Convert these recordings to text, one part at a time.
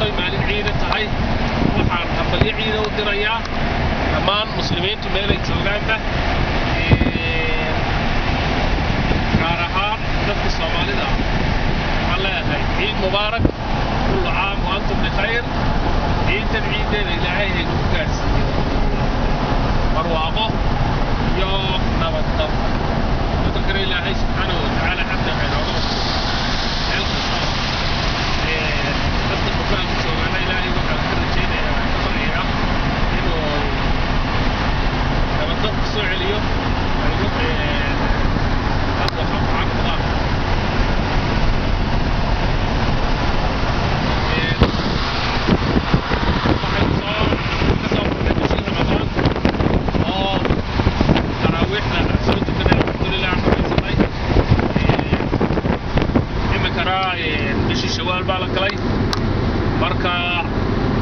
inkastoo maalin ciida tahay waxaan hambalyo ciida u dirayaa dhammaan muslimiintu meel ay joogaanba gaar ahaan dadka Soomaalida waxaan leeyahay ciid mubaarak كل عام وأنتم بخير عيد عيدين إلهي ku gaarsiiyo barwaaqo iyo nabad wadakar Ilaahay subhanahu wa ta'ala xataa xeeloodo dadka bukaan joogaana Ilaahay waxaan ka rajaynayaa kabaraya inuu nabad ku soo celiyo dadka xaqooda شوال بالكلاي marka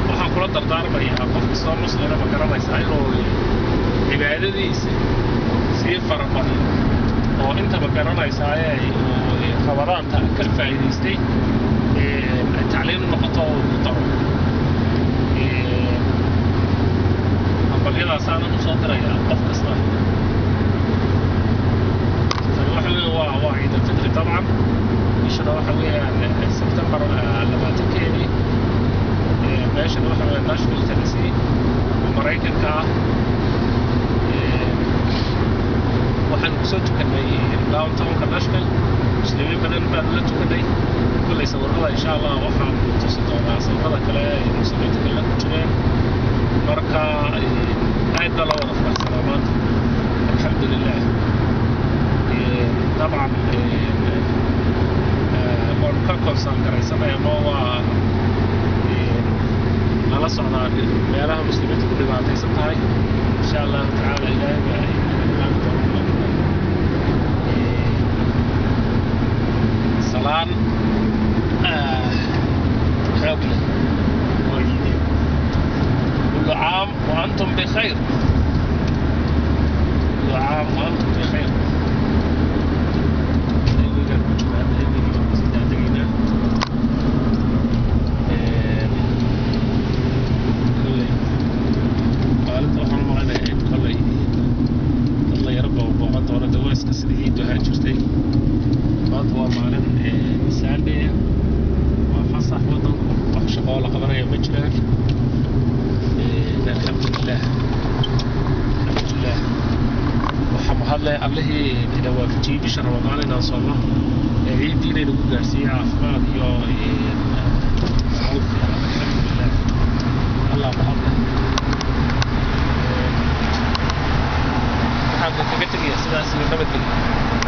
waxaan kula dardaarmayaa qof kasta muslim ama garanaysa inuu cibaadadiisa si farabadiyo oo inta garanaysa ay khabaraanta ka faa'iideystay tacliin noqoto daro ambaliyada saana u soo diraya qof kasta waa ciid الفطر طبعا يشرح حوالي سبتمبر لما تكيني ماشي نروح على ناشفيل تينيسي ومرايكن كا waxaan ku soo tukanay downtown nashville muslimiin badan baa la tukanay kulay sawirada insha Allah waxaan tusi doonaa sawirada kale ee muslimiinta kale ku jireen marka aad la wada farxsanaan alxamdulillah طبعا كون سان كريسنا ما على صعداء meelaha muslimiinta ku dhibaataysan tahay insha Allah ta'ala ilaahay salaan حاضر كل عام وأنتم بخير كل عام وأنتم بخير قبله إذا وافجي بشهر رمضان إن شاء الله عيد دينا نقول جالسين عفمان يا الحمد لله الله بحمده حاجة كتير يا سيدنا سيدنا